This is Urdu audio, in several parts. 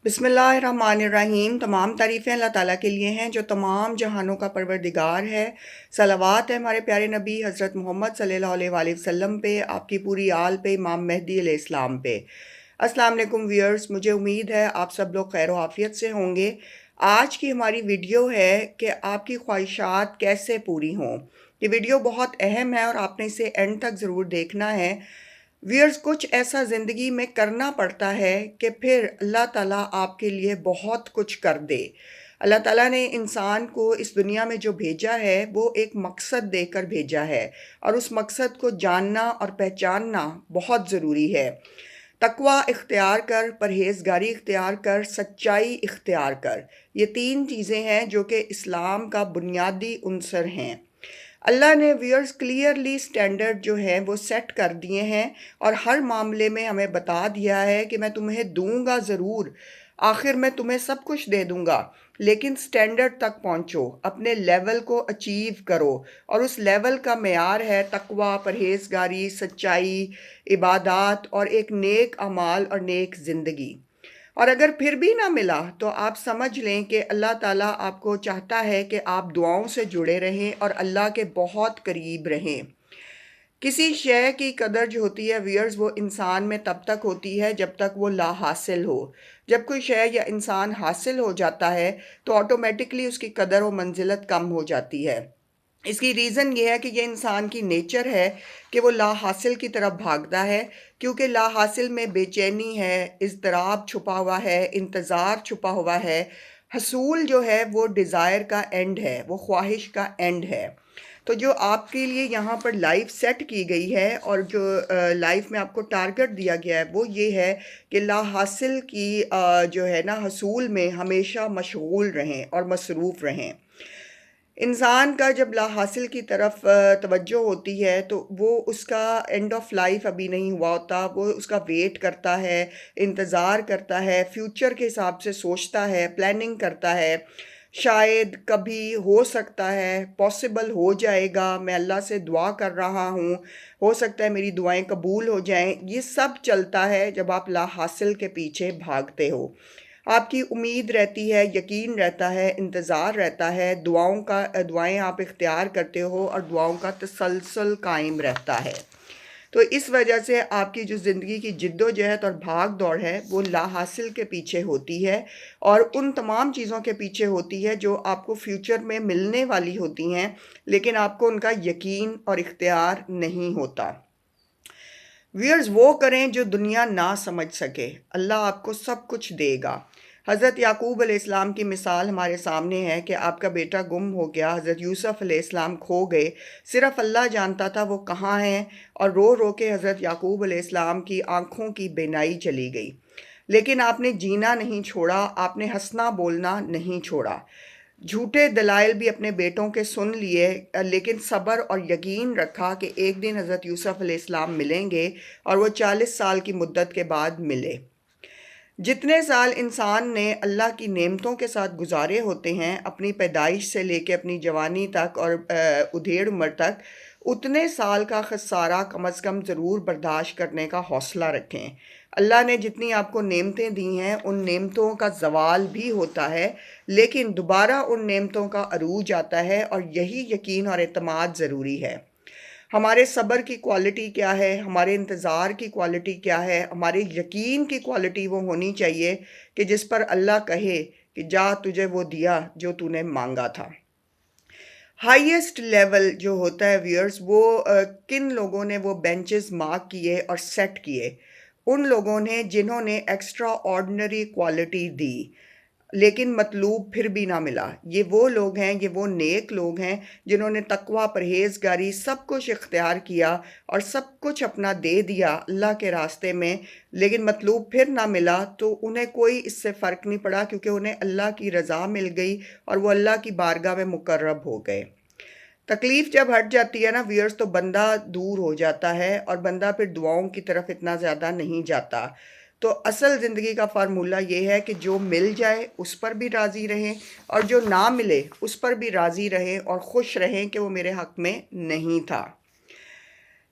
بسم اللہ الرحمن الرحیم۔ تمام تعریفیں اللہ تعالیٰ کے لیے ہیں جو تمام جہانوں کا پروردگار ہے۔ صلوات ہے ہمارے پیارے نبی حضرت محمد صلی اللہ علیہ وآلہ وسلم پہ، آپ کی پوری آل پہ، امام مہدی علیہ السلام پہ۔ السلام علیکم ویورز، مجھے امید ہے آپ سب لوگ خیر و عافیت سے ہوں گے۔ آج کی ہماری ویڈیو ہے کہ آپ کی خواہشات کیسے پوری ہوں۔ یہ ویڈیو بہت اہم ہے اور آپ نے اسے اینڈ تک ضرور دیکھنا ہے۔ ویئرز، کچھ ایسا زندگی میں کرنا پڑتا ہے کہ پھر اللہ تعالیٰ آپ کے لیے بہت کچھ کر دے۔ اللہ تعالیٰ نے انسان کو اس دنیا میں جو بھیجا ہے وہ ایک مقصد دے کر بھیجا ہے، اور اس مقصد کو جاننا اور پہچاننا بہت ضروری ہے۔ تقوی اختیار کر، پرہیزگاری اختیار کر، سچائی اختیار کر، یہ تین چیزیں ہیں جو کہ اسلام کا بنیادی عنصر ہیں۔ اللہ نے ویئرز کلیئرلی سٹینڈرڈ جو ہیں وہ سیٹ کر دیے ہیں، اور ہر معاملے میں ہمیں بتا دیا ہے کہ میں تمہیں دوں گا ضرور، آخر میں تمہیں سب کچھ دے دوں گا، لیکن سٹینڈرڈ تک پہنچو، اپنے لیول کو اچیو کرو، اور اس لیول کا معیار ہے تقوی، پرہیزگاری، سچائی، عبادات اور ایک نیک اعمال اور نیک زندگی۔ اور اگر پھر بھی نہ ملا تو آپ سمجھ لیں کہ اللہ تعالیٰ آپ کو چاہتا ہے کہ آپ دعاؤں سے جڑے رہیں اور اللہ کے بہت قریب رہیں۔ کسی شے کی قدر جو ہوتی ہے ویئرز، وہ انسان میں تب تک ہوتی ہے جب تک وہ لا حاصل ہو۔ جب کوئی شے یا انسان حاصل ہو جاتا ہے تو آٹومیٹکلی اس کی قدر و منزلت کم ہو جاتی ہے۔ اس کی ریزن یہ ہے کہ یہ انسان کی نیچر ہے کہ وہ لا حاصل کی طرف بھاگتا ہے، کیونکہ لا حاصل میں بے چینی ہے، اضطراب چھپا ہوا ہے، انتظار چھپا ہوا ہے۔ حصول جو ہے وہ ڈیزائر کا اینڈ ہے، وہ خواہش کا اینڈ ہے۔ تو جو آپ کے لیے یہاں پر لائف سیٹ کی گئی ہے اور جو لائف میں آپ کو ٹارگٹ دیا گیا ہے وہ یہ ہے کہ لا حاصل کی جو ہے نا حصول میں ہمیشہ مشغول رہیں اور مصروف رہیں۔ انسان کا جب لا حاصل کی طرف توجہ ہوتی ہے تو وہ اس کا اینڈ آف لائف ابھی نہیں ہوا ہوتا، وہ اس کا ویٹ کرتا ہے، انتظار کرتا ہے، فیوچر کے حساب سے سوچتا ہے، پلاننگ کرتا ہے۔ شاید کبھی ہو سکتا ہے، پاسبل ہو جائے گا، میں اللہ سے دعا کر رہا ہوں، ہو سکتا ہے میری دعائیں قبول ہو جائیں۔ یہ سب چلتا ہے جب آپ لا حاصل کے پیچھے بھاگتے ہو۔ آپ کی امید رہتی ہے، یقین رہتا ہے، انتظار رہتا ہے، دعائیں آپ اختیار کرتے ہو اور دعاؤں کا تسلسل قائم رہتا ہے۔ تو اس وجہ سے آپ کی جو زندگی کی جد و جہد اور بھاگ دوڑ ہے وہ لا حاصل کے پیچھے ہوتی ہے، اور ان تمام چیزوں کے پیچھے ہوتی ہے جو آپ کو فیوچر میں ملنے والی ہوتی ہیں، لیکن آپ کو ان کا یقین اور اختیار نہیں ہوتا۔ ویئرز، وہ کریں جو دنیا نہ سمجھ سکے، اللہ آپ کو سب کچھ دے گا۔ حضرت یعقوب علیہ السلام کی مثال ہمارے سامنے ہے کہ آپ کا بیٹا گم ہو گیا، حضرت یوسف علیہ السلام کھو گئے، صرف اللہ جانتا تھا وہ کہاں ہیں، اور رو رو کے حضرت یعقوب علیہ السلام کی آنکھوں کی بینائی چلی گئی۔ لیکن آپ نے جینا نہیں چھوڑا، آپ نے ہنسنا بولنا نہیں چھوڑا۔ جھوٹے دلائل بھی اپنے بیٹوں کے سن لیے، لیکن صبر اور یقین رکھا کہ ایک دن حضرت یوسف علیہ السلام ملیں گے، اور وہ 40 سال کی مدت کے بعد ملے۔ جتنے سال انسان نے اللہ کی نعمتوں کے ساتھ گزارے ہوتے ہیں، اپنی پیدائش سے لے کے اپنی جوانی تک اور ادھیڑ عمر تک، اتنے سال کا خسارہ کم از کم ضرور برداشت کرنے کا حوصلہ رکھیں۔ اللہ نے جتنی آپ کو نعمتیں دی ہیں ان نعمتوں کا زوال بھی ہوتا ہے، لیکن دوبارہ ان نعمتوں کا عروج آتا ہے، اور یہی یقین اور اعتماد ضروری ہے۔ ہمارے صبر کی کوالٹی کیا ہے، ہمارے انتظار کی کوالٹی کیا ہے، ہمارے یقین کی کوالٹی وہ ہونی چاہیے کہ جس پر اللہ کہے کہ جا تجھے وہ دیا جو تو نے مانگا تھا۔ ہائیسٹ لیول جو ہوتا ہے ویئرز، وہ کن لوگوں نے وہ بینچز مارک کیے اور سیٹ کیے؟ ان لوگوں نے جنہوں نے ایکسٹرا آرڈنری کوالٹی دی لیکن مطلوب پھر بھی نہ ملا۔ یہ وہ لوگ ہیں، یہ وہ نیک لوگ ہیں جنہوں نے تقوی، پرہیزگاری سب کچھ اختیار کیا اور سب کچھ اپنا دے دیا اللہ کے راستے میں، لیکن مطلوب پھر نہ ملا تو انہیں کوئی اس سے فرق نہیں پڑا، کیونکہ انہیں اللہ کی رضا مل گئی اور وہ اللہ کی بارگاہ میں مقرب ہو گئے۔ تکلیف جب ہٹ جاتی ہے نا ویئرز، تو بندہ دور ہو جاتا ہے اور بندہ پھر دعاؤں کی طرف اتنا زیادہ نہیں جاتا۔ تو اصل زندگی کا فارمولہ یہ ہے کہ جو مل جائے اس پر بھی راضی رہیں، اور جو نہ ملے اس پر بھی راضی رہیں اور خوش رہیں کہ وہ میرے حق میں نہیں تھا۔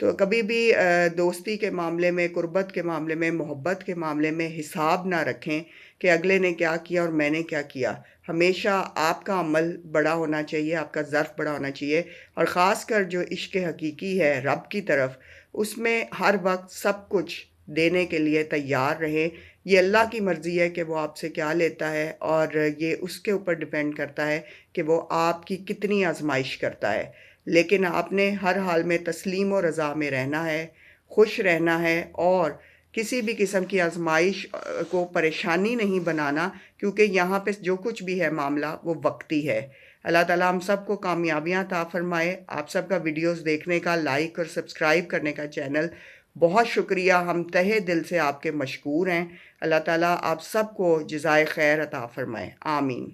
تو کبھی بھی دوستی کے معاملے میں، قربت کے معاملے میں، محبت کے معاملے میں حساب نہ رکھیں کہ اگلے نے کیا کیا اور میں نے کیا کیا۔ ہمیشہ آپ کا عمل بڑا ہونا چاہیے، آپ کا ظرف بڑا ہونا چاہیے، اور خاص کر جو عشق حقیقی ہے رب کی طرف، اس میں ہر وقت سب کچھ دینے کے لیے تیار رہیں۔ یہ اللہ کی مرضی ہے کہ وہ آپ سے کیا لیتا ہے، اور یہ اس کے اوپر ڈیپینڈ کرتا ہے کہ وہ آپ کی کتنی آزمائش کرتا ہے۔ لیکن آپ نے ہر حال میں تسلیم و رضا میں رہنا ہے، خوش رہنا ہے، اور کسی بھی قسم کی آزمائش کو پریشانی نہیں بنانا، کیونکہ یہاں پہ جو کچھ بھی ہے معاملہ وہ وقتی ہے۔ اللہ تعالیٰ ہم سب کو کامیابیاں عطا فرمائے۔ آپ سب کا ویڈیوز دیکھنے کا، لائک اور سبسکرائب کرنے کا چینل، بہت شکریہ، ہم تہہ دل سے آپ کے مشکور ہیں۔ اللہ تعالیٰ آپ سب کو جزائے خیر عطا فرمائے، آمین۔